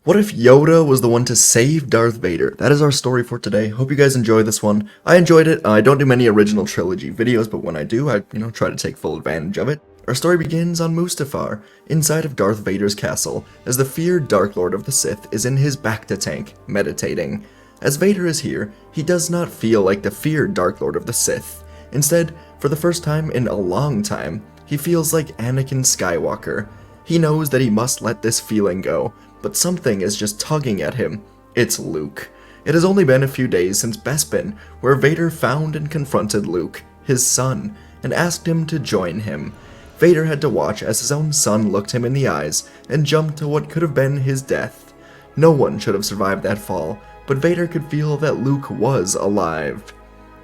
What if Yoda was the one to save Darth Vader? That is our story for today. Hope you guys enjoy this one. I enjoyed it. I don't do many original trilogy videos, but when I do, I try to take full advantage of it. Our story begins on Mustafar, inside of Darth Vader's castle, as the feared Dark Lord of the Sith is in his Bacta tank, meditating. As Vader is here, he does not feel like the feared Dark Lord of the Sith. Instead, for the first time in a long time, he feels like Anakin Skywalker. He knows that he must let this feeling go, but something is just tugging at him. It's Luke. It has only been a few days since Bespin, where Vader found and confronted Luke, his son, and asked him to join him. Vader had to watch as his own son looked him in the eyes and jumped to what could have been his death. No one should have survived that fall, but Vader could feel that Luke was alive.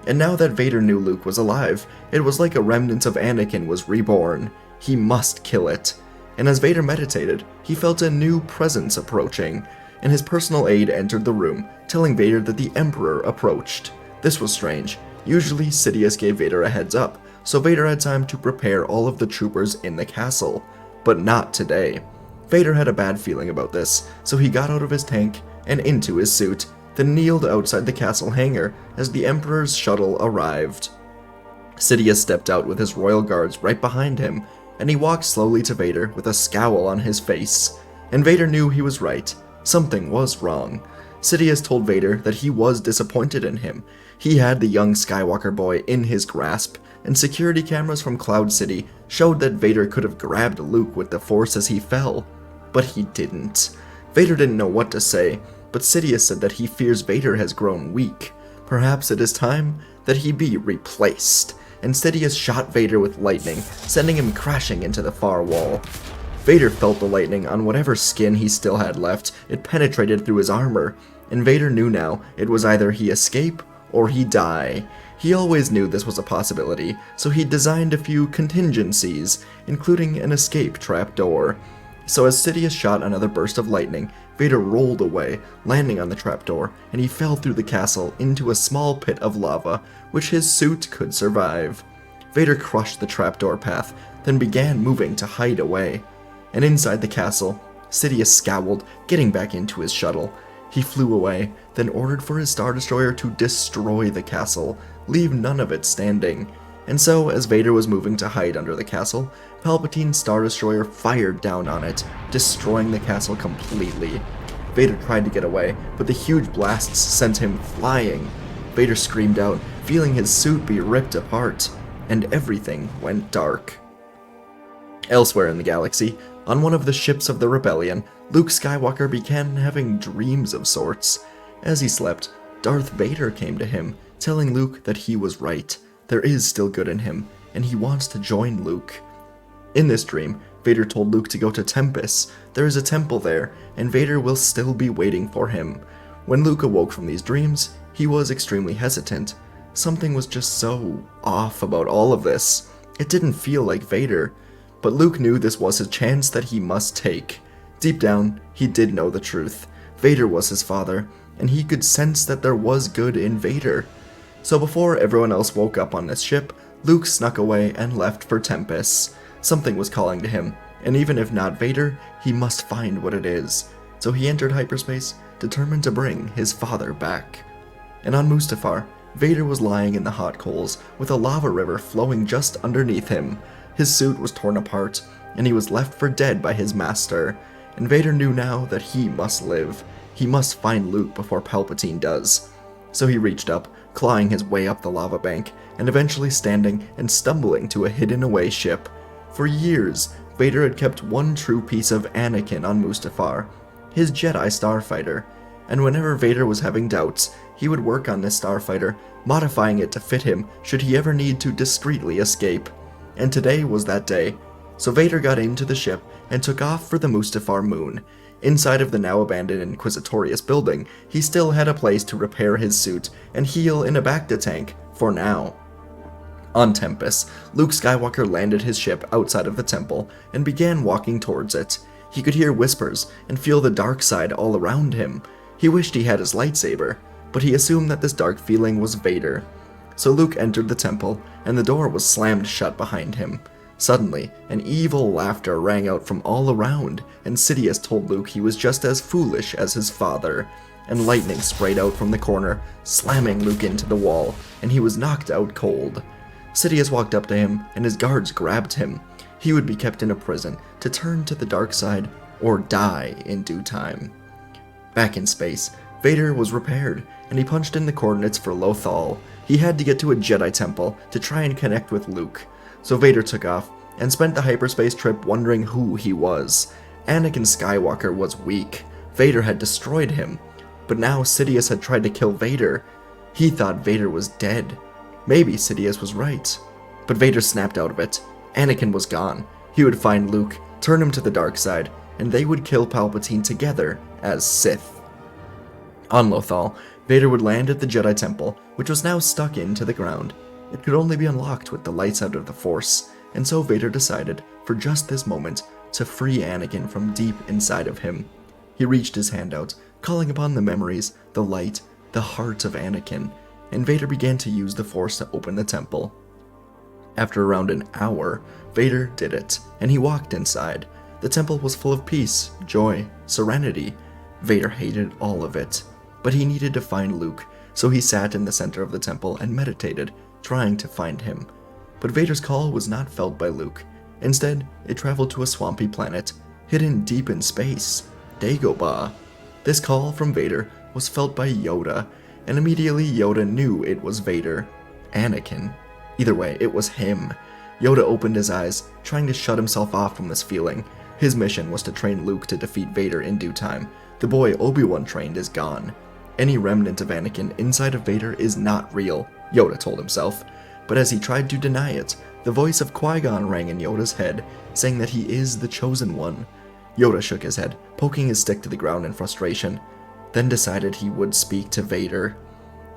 And now that Vader knew Luke was alive, it was like a remnant of Anakin was reborn. He must kill it. And as Vader meditated, he felt a new presence approaching, and his personal aide entered the room, telling Vader that the Emperor approached. This was strange. Usually, Sidious gave Vader a heads up, so Vader had time to prepare all of the troopers in the castle. But not today. Vader had a bad feeling about this, so he got out of his tank and into his suit, then kneeled outside the castle hangar as the Emperor's shuttle arrived. Sidious stepped out with his royal guards right behind him, and he walked slowly to Vader with a scowl on his face. And Vader knew he was right. Something was wrong. Sidious told Vader that he was disappointed in him. He had the young Skywalker boy in his grasp, and security cameras from Cloud City showed that Vader could have grabbed Luke with the Force as he fell. But he didn't. Vader didn't know what to say, but Sidious said that he fears Vader has grown weak. Perhaps it is time that he be replaced. And Sidious shot Vader with lightning, sending him crashing into the far wall. Vader felt the lightning on whatever skin he still had left. It penetrated through his armor, and Vader knew now it was either he escape or he die. He always knew this was a possibility, so he designed a few contingencies, including an escape trapdoor. So as Sidious shot another burst of lightning, Vader rolled away, landing on the trapdoor, and he fell through the castle into a small pit of lava, which his suit could survive. Vader crushed the trapdoor path, then began moving to hide away. And inside the castle, Sidious scowled, getting back into his shuttle. He flew away, then ordered for his Star Destroyer to destroy the castle, leave none of it standing. And so, as Vader was moving to hide under the castle, Palpatine's Star Destroyer fired down on it, destroying the castle completely. Vader tried to get away, but the huge blasts sent him flying. Vader screamed out, feeling his suit be ripped apart, and everything went dark. Elsewhere in the galaxy, on one of the ships of the rebellion, Luke Skywalker began having dreams of sorts. As he slept, Darth Vader came to him, telling Luke that he was right. There is still good in him, and he wants to join Luke. In this dream, Vader told Luke to go to Tempest. There is a temple there, and Vader will still be waiting for him. When Luke awoke from these dreams, he was extremely hesitant. Something was just so off about all of this. It didn't feel like Vader. But Luke knew this was a chance that he must take. Deep down, he did know the truth. Vader was his father, and he could sense that there was good in Vader. So before everyone else woke up on this ship, Luke snuck away and left for Tempest. Something was calling to him, and even if not Vader, he must find what it is. So he entered hyperspace, determined to bring his father back. And on Mustafar, Vader was lying in the hot coals, with a lava river flowing just underneath him. His suit was torn apart, and he was left for dead by his master. And Vader knew now that he must live. He must find Luke before Palpatine does. So he reached up, clawing his way up the lava bank, and eventually standing and stumbling to a hidden away ship. For years, Vader had kept one true piece of Anakin on Mustafar, his Jedi starfighter, and whenever Vader was having doubts, he would work on this starfighter, modifying it to fit him should he ever need to discreetly escape. And today was that day. So Vader got into the ship and took off for the Mustafar moon. Inside of the now abandoned Inquisitorius building, he still had a place to repair his suit and heal in a Bacta tank, for now. On Tempest, Luke Skywalker landed his ship outside of the temple and began walking towards it. He could hear whispers and feel the dark side all around him. He wished he had his lightsaber, but he assumed that this dark feeling was Vader. So Luke entered the temple, and the door was slammed shut behind him. Suddenly, an evil laughter rang out from all around, and Sidious told Luke he was just as foolish as his father, and lightning sprayed out from the corner, slamming Luke into the wall, and he was knocked out cold. Sidious walked up to him, and his guards grabbed him. He would be kept in a prison to turn to the dark side or die in due time. Back in space, Vader was repaired, and he punched in the coordinates for Lothal. He had to get to a Jedi temple to try and connect with Luke. So Vader took off, and spent the hyperspace trip wondering who he was. Anakin Skywalker was weak. Vader had destroyed him. But now Sidious had tried to kill Vader. He thought Vader was dead. Maybe Sidious was right. But Vader snapped out of it. Anakin was gone. He would find Luke, turn him to the dark side, and they would kill Palpatine together as Sith. On Lothal, Vader would land at the Jedi Temple, which was now stuck into the ground. It could only be unlocked with the light side of the Force, and so Vader decided, for just this moment, to free Anakin from deep inside of him. He reached his hand out, calling upon the memories, the light, the heart of Anakin, and Vader began to use the Force to open the temple. After around an hour, Vader did it, and he walked inside. The temple was full of peace, joy, serenity. Vader hated all of it, but he needed to find Luke, so he sat in the center of the temple and meditated, trying to find him. But Vader's call was not felt by Luke. Instead, it traveled to a swampy planet, hidden deep in space, Dagobah. This call from Vader was felt by Yoda, and immediately Yoda knew it was Vader. Anakin. Either way, it was him. Yoda opened his eyes, trying to shut himself off from this feeling. His mission was to train Luke to defeat Vader in due time. The boy Obi-Wan trained is gone. Any remnant of Anakin inside of Vader is not real, Yoda told himself. But as he tried to deny it, the voice of Qui-Gon rang in Yoda's head, saying that he is the chosen one. Yoda shook his head, poking his stick to the ground in frustration, then decided he would speak to Vader.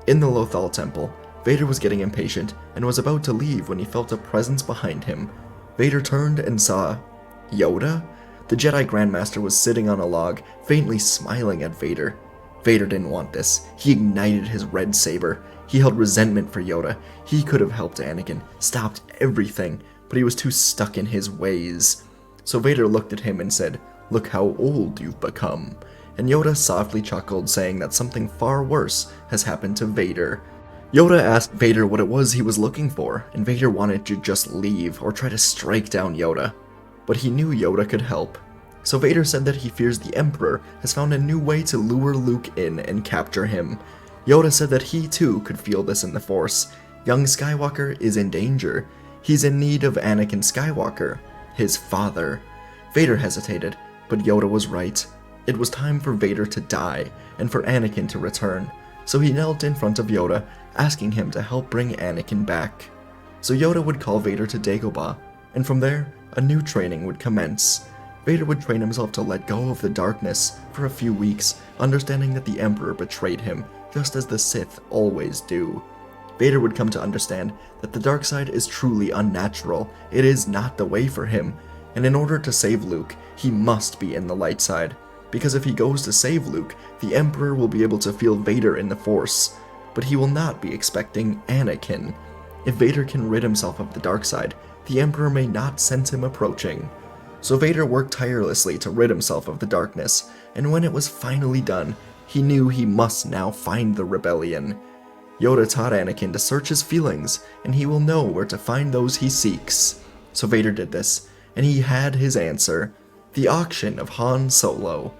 In the Lothal Temple, Vader was getting impatient and was about to leave when he felt a presence behind him. Vader turned and saw Yoda? The Jedi Grandmaster was sitting on a log, faintly smiling at Vader. Vader didn't want this. He ignited his red saber. He held resentment for Yoda. He could have helped Anakin, stopped everything, but he was too stuck in his ways. So Vader looked at him and said, "Look how old you've become." And Yoda softly chuckled, saying that something far worse has happened to Vader. Yoda asked Vader what it was he was looking for, and Vader wanted to just leave or try to strike down Yoda. But he knew Yoda could help. So Vader said that he fears the Emperor has found a new way to lure Luke in and capture him. Yoda said that he too could feel this in the Force. Young Skywalker is in danger. He's in need of Anakin Skywalker, his father. Vader hesitated, but Yoda was right. It was time for Vader to die, and for Anakin to return. So he knelt in front of Yoda, asking him to help bring Anakin back. So Yoda would call Vader to Dagobah, and from there, a new training would commence. Vader would train himself to let go of the darkness for a few weeks, understanding that the Emperor betrayed him, just as the Sith always do. Vader would come to understand that the dark side is truly unnatural. It is not the way for him, and in order to save Luke, he must be in the light side. Because if he goes to save Luke, the Emperor will be able to feel Vader in the Force, but he will not be expecting Anakin. If Vader can rid himself of the dark side, the Emperor may not sense him approaching. So Vader worked tirelessly to rid himself of the darkness, and when it was finally done, he knew he must now find the rebellion. Yoda taught Anakin to search his feelings, and he will know where to find those he seeks. So Vader did this, and he had his answer: the auction of Han Solo.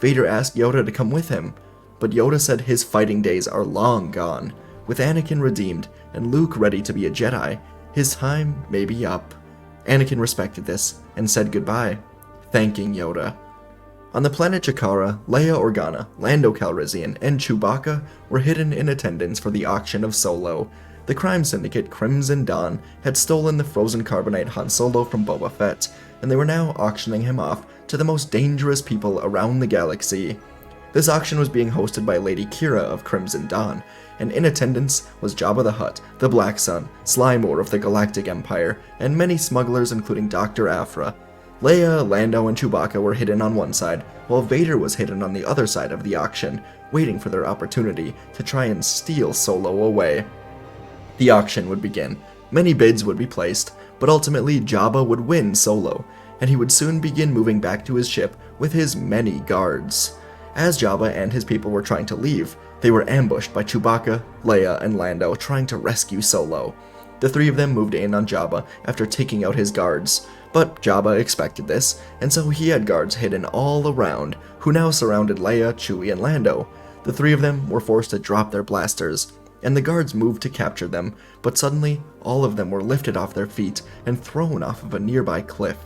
Vader asked Yoda to come with him, but Yoda said his fighting days are long gone. With Anakin redeemed and Luke ready to be a Jedi, his time may be up. Anakin respected this and said goodbye, thanking Yoda. On the planet Jakara, Leia Organa, Lando Calrissian, and Chewbacca were hidden in attendance for the auction of Solo. The crime syndicate Crimson Dawn had stolen the frozen carbonite Han Solo from Boba Fett, and they were now auctioning him off to the most dangerous people around the galaxy. This auction was being hosted by Lady Kira of Crimson Dawn, and in attendance was Jabba the Hutt, the Black Sun, Sly Moore of the Galactic Empire, and many smugglers including Dr. Aphra. Leia, Lando, and Chewbacca were hidden on one side, while Vader was hidden on the other side of the auction, waiting for their opportunity to try and steal Solo away. The auction would begin. Many bids would be placed, but ultimately Jabba would win solo, and he would soon begin moving back to his ship with his many guards. As Jabba and his people were trying to leave, they were ambushed by Chewbacca, Leia, and Lando trying to rescue Solo. The three of them moved in on Jabba after taking out his guards, but Jabba expected this, and so he had guards hidden all around, who now surrounded Leia, Chewie, and Lando. The three of them were forced to drop their blasters, and the guards moved to capture them, but suddenly all of them were lifted off their feet and thrown off of a nearby cliff.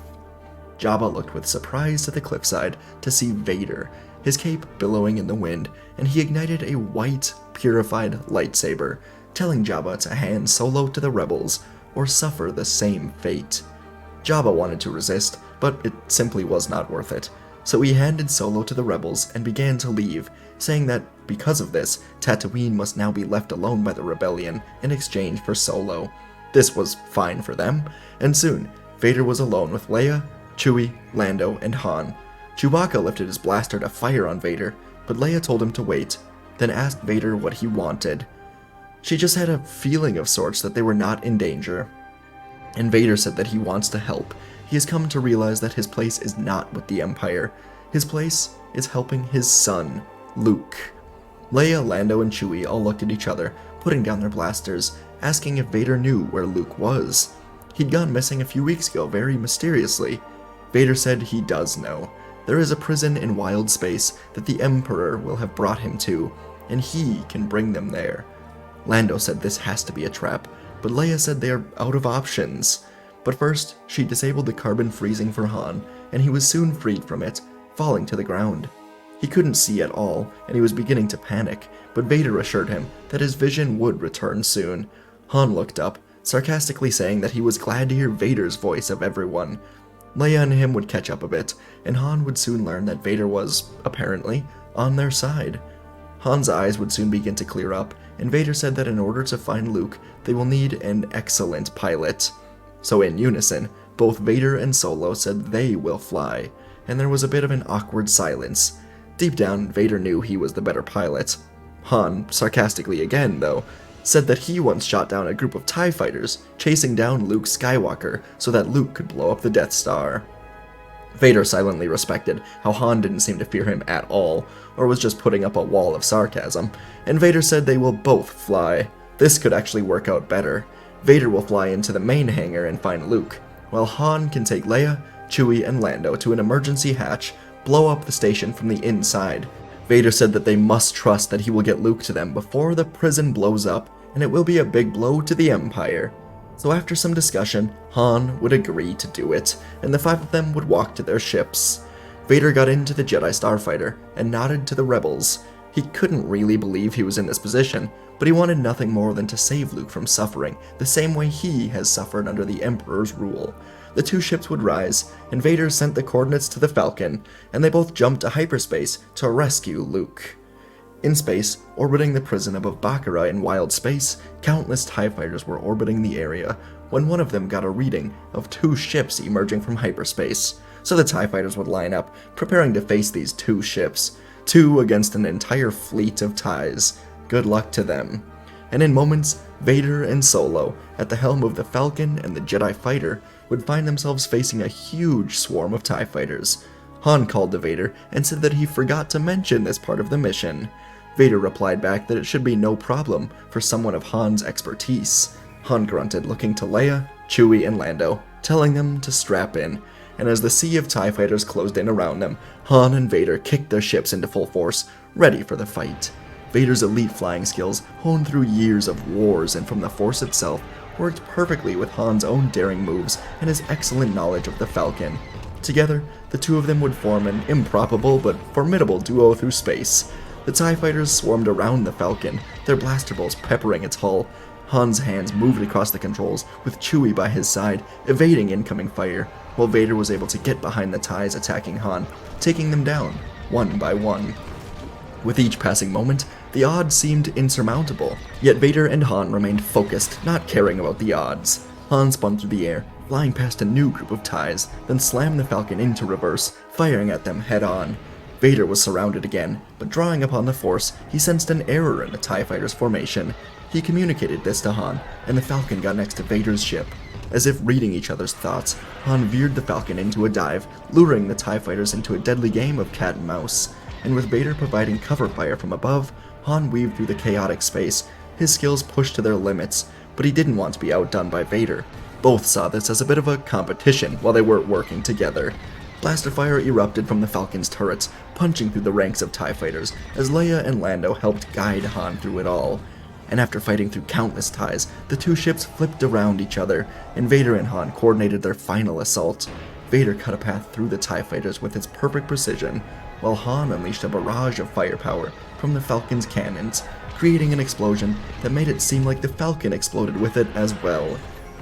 Jabba looked with surprise to the cliffside to see Vader, his cape billowing in the wind, and he ignited a white, purified lightsaber, telling Jabba to hand Solo to the rebels, or suffer the same fate. Jabba wanted to resist, but it simply was not worth it, so he handed Solo to the rebels and began to leave, saying that because of this, Tatooine must now be left alone by the rebellion in exchange for Solo. This was fine for them, and soon, Vader was alone with Leia, Chewie, Lando, and Han. Chewbacca lifted his blaster to fire on Vader, but Leia told him to wait, then asked Vader what he wanted. She just had a feeling of sorts that they were not in danger, and Vader said that he wants to help. He has come to realize that his place is not with the Empire. His place is helping his son, Luke. Leia, Lando, and Chewie all looked at each other, putting down their blasters, asking if Vader knew where Luke was. He'd gone missing a few weeks ago, very mysteriously. Vader said he does know. There is a prison in wild space that the Emperor will have brought him to, and he can bring them there. Lando said this has to be a trap, but Leia said they are out of options. But first, she disabled the carbon freezing for Han, and he was soon freed from it, falling to the ground. He couldn't see at all, and he was beginning to panic, but Vader assured him that his vision would return soon. Han looked up, sarcastically saying that he was glad to hear Vader's voice of everyone. Leia and him would catch up a bit, and Han would soon learn that Vader was, apparently, on their side. Han's eyes would soon begin to clear up, and Vader said that in order to find Luke, they will need an excellent pilot. So in unison, both Vader and Solo said they will fly, and there was a bit of an awkward silence. Deep down, Vader knew he was the better pilot. Han, sarcastically again though, said that he once shot down a group of TIE fighters, chasing down Luke Skywalker so that Luke could blow up the Death Star. Vader silently respected how Han didn't seem to fear him at all, or was just putting up a wall of sarcasm, and Vader said they will both fly. This could actually work out better. Vader will fly into the main hangar and find Luke, while Han can take Leia, Chewie, and Lando to an emergency hatch, blow up the station from the inside. Vader said that they must trust that he will get Luke to them before the prison blows up, and it will be a big blow to the Empire. So after some discussion, Han would agree to do it, and the five of them would walk to their ships. Vader got into the Jedi Starfighter and nodded to the rebels. He couldn't really believe he was in this position, but he wanted nothing more than to save Luke from suffering the same way he has suffered under the Emperor's rule. The two ships would rise, and Vader sent the coordinates to the Falcon, and they both jumped to hyperspace to rescue Luke. In space, orbiting the prison above Baccarat in wild space, countless TIE fighters were orbiting the area, when one of them got a reading of two ships emerging from hyperspace. So the TIE fighters would line up, preparing to face these two ships, two against an entire fleet of TIEs. Good luck to them. And in moments, Vader and Solo, at the helm of the Falcon and the Jedi Fighter, would find themselves facing a huge swarm of TIE fighters. Han called to Vader and said that he forgot to mention this part of the mission. Vader replied back that it should be no problem for someone of Han's expertise. Han grunted, looking to Leia, Chewie, and Lando, telling them to strap in, and as the sea of TIE fighters closed in around them, Han and Vader kicked their ships into full force, ready for the fight. Vader's elite flying skills, honed through years of wars and from the Force itself, worked perfectly with Han's own daring moves and his excellent knowledge of the Falcon. Together, the two of them would form an improbable but formidable duo through space. The TIE fighters swarmed around the Falcon, their blaster bolts peppering its hull. Han's hands moved across the controls, with Chewie by his side, evading incoming fire, while Vader was able to get behind the TIEs attacking Han, taking them down, one by one. With each passing moment, the odds seemed insurmountable, yet Vader and Han remained focused, not caring about the odds. Han spun through the air, flying past a new group of TIEs, then slammed the Falcon into reverse, firing at them head-on. Vader was surrounded again, but drawing upon the Force, he sensed an error in the TIE Fighter's formation. He communicated this to Han, and the Falcon got next to Vader's ship. As if reading each other's thoughts, Han veered the Falcon into a dive, luring the TIE Fighters into a deadly game of cat and mouse. And with Vader providing cover fire from above, Han weaved through the chaotic space, his skills pushed to their limits, but he didn't want to be outdone by Vader. Both saw this as a bit of a competition while they weren't working together. Blaster fire erupted from the Falcon's turrets, punching through the ranks of TIE Fighters, as Leia and Lando helped guide Han through it all. And after fighting through countless TIEs, the two ships flipped around each other, and Vader and Han coordinated their final assault. Vader cut a path through the TIE Fighters with his perfect precision, while Han unleashed a barrage of firepower from the Falcon's cannons, creating an explosion that made it seem like the Falcon exploded with it as well.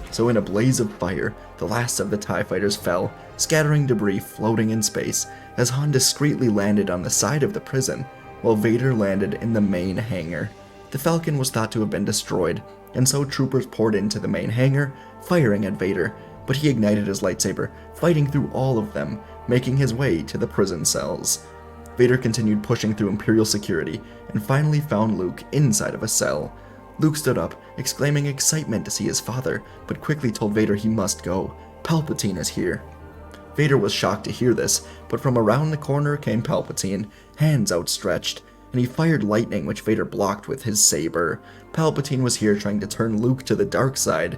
So in a blaze of fire, the last of the TIE Fighters fell, scattering debris floating in space, as Han discreetly landed on the side of the prison, while Vader landed in the main hangar. The Falcon was thought to have been destroyed, and so troopers poured into the main hangar, firing at Vader, but he ignited his lightsaber, fighting through all of them, making his way to the prison cells. Vader continued pushing through Imperial security, and finally found Luke inside of a cell. Luke stood up, exclaiming excitement to see his father, but quickly told Vader he must go. Palpatine is here. Vader was shocked to hear this, but from around the corner came Palpatine, hands outstretched, and he fired lightning which Vader blocked with his saber. Palpatine was here trying to turn Luke to the dark side.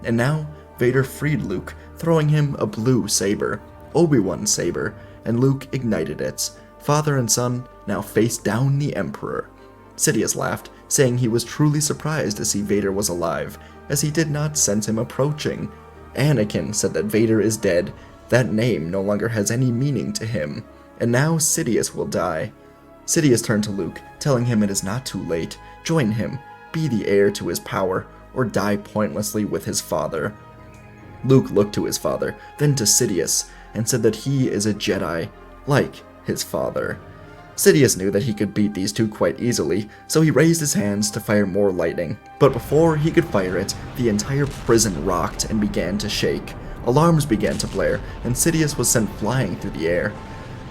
And now, Vader freed Luke, throwing him a blue saber, Obi-Wan's saber, and Luke ignited it. Father and son now faced down the Emperor. Sidious laughed, saying he was truly surprised to see Vader was alive, as he did not sense him approaching. Anakin said that Vader is dead. That name no longer has any meaning to him, and now Sidious will die. Sidious turned to Luke, telling him it is not too late. Join him, be the heir to his power, or die pointlessly with his father. Luke looked to his father, then to Sidious, and said that he is a Jedi, like his father. Sidious knew that he could beat these two quite easily, so he raised his hands to fire more lightning. But before he could fire it, the entire prison rocked and began to shake. Alarms began to blare, and Sidious was sent flying through the air.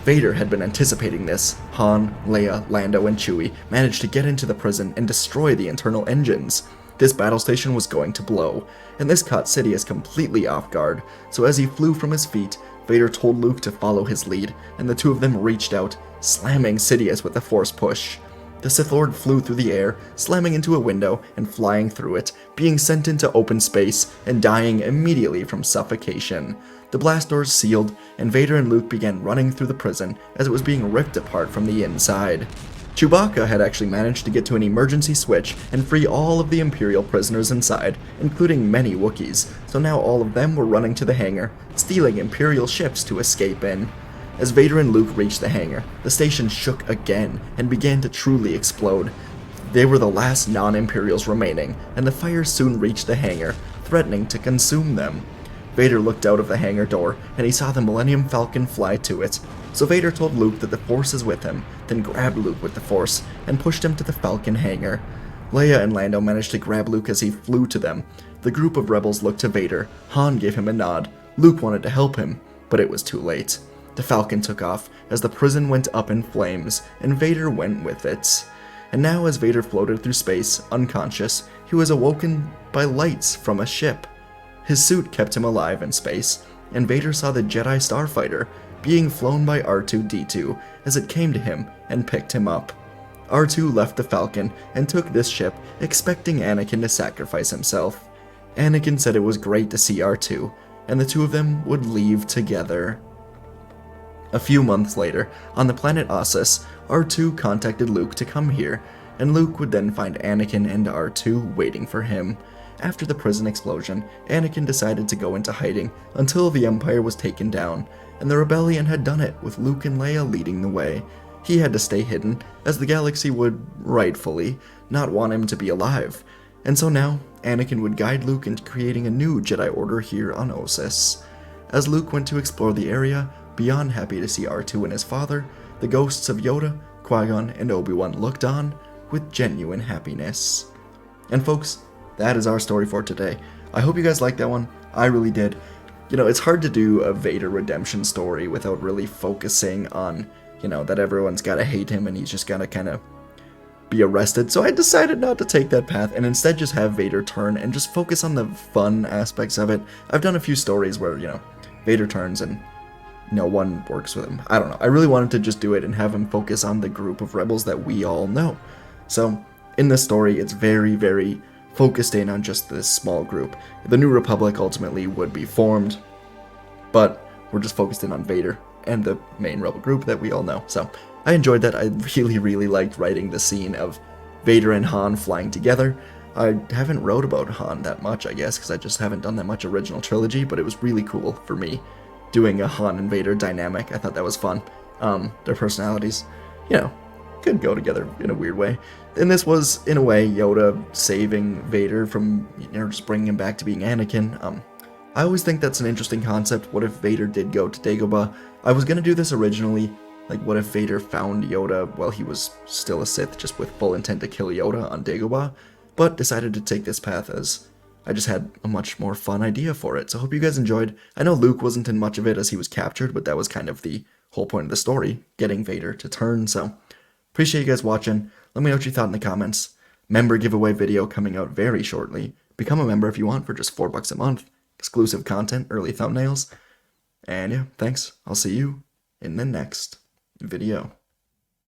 Vader had been anticipating this. Han, Leia, Lando, and Chewie managed to get into the prison and destroy the internal engines. This battle station was going to blow, and this caught Sidious completely off guard, so as he flew from his feet, Vader told Luke to follow his lead, and the two of them reached out, slamming Sidious with a force push. The Sith Lord flew through the air, slamming into a window and flying through it, being sent into open space and dying immediately from suffocation. The blast doors sealed, and Vader and Luke began running through the prison as it was being ripped apart from the inside. Chewbacca had actually managed to get to an emergency switch and free all of the Imperial prisoners inside, including many Wookiees, so now all of them were running to the hangar, stealing Imperial ships to escape in. As Vader and Luke reached the hangar, the station shook again and began to truly explode. They were the last non-Imperials remaining, and the fire soon reached the hangar, threatening to consume them. Vader looked out of the hangar door, and he saw the Millennium Falcon fly to it. So Vader told Luke that the Force is with him, then grabbed Luke with the Force, and pushed him to the Falcon hangar. Leia and Lando managed to grab Luke as he flew to them. The group of rebels looked to Vader. Han gave him a nod. Luke wanted to help him, but it was too late. The Falcon took off as the prison went up in flames, and Vader went with it. And now as Vader floated through space, unconscious, he was awoken by lights from a ship. His suit kept him alive in space, and Vader saw the Jedi Starfighter being flown by R2-D2 as it came to him and picked him up. R2 left the Falcon and took this ship, expecting Anakin to sacrifice himself. Anakin said it was great to see R2, and the two of them would leave together. A few months later, on the planet Ossus, R2 contacted Luke to come here, and Luke would then find Anakin and R2 waiting for him. After the prison explosion, Anakin decided to go into hiding until the Empire was taken down, and the rebellion had done it with Luke and Leia leading the way. He had to stay hidden, as the galaxy would, rightfully, not want him to be alive. And so now, Anakin would guide Luke into creating a new Jedi Order here on Ossus. As Luke went to explore the area, beyond happy to see R2 and his father, the ghosts of Yoda, Qui-Gon, and Obi-Wan looked on with genuine happiness. And folks, that is our story for today. I hope you guys liked that one. I really did. You know, it's hard to do a Vader redemption story without really focusing on you know, that everyone's gotta hate him and he's just gotta kind of be arrested. So I decided not to take that path and instead just have Vader turn and just focus on the fun aspects of it. I've done a few stories where, you know, Vader turns and no one works with him. I don't know. I really wanted to just do it and have him focus on the group of rebels that we all know. So in this story, it's very, very focused in on just this small group. The New Republic ultimately would be formed, but we're just focused in on Vader and the main rebel group that we all know. So I enjoyed that. I really, really liked writing the scene of Vader and Han flying together. I haven't wrote about Han that much, I guess, because I just haven't done that much original trilogy, but it was really cool for me doing a Han and Vader dynamic. I thought that was fun. Their personalities, you know, could go together in a weird way. And this was, in a way, Yoda saving Vader from, you know, just bringing him back to being Anakin. I always think that's an interesting concept. What if Vader did go to Dagobah? I was going to do this originally. Like, what if Vader found Yoda while he was still a Sith, just with full intent to kill Yoda on Dagobah? But decided to take this path as I just had a much more fun idea for it. So I hope you guys enjoyed. I know Luke wasn't in much of it as he was captured, but that was kind of the whole point of the story, getting Vader to turn. So appreciate you guys watching. Let me know what you thought in the comments. Member giveaway video coming out very shortly. Become a member if you want for just $4 a month. Exclusive content, early thumbnails. And yeah, thanks. I'll see you in the next video.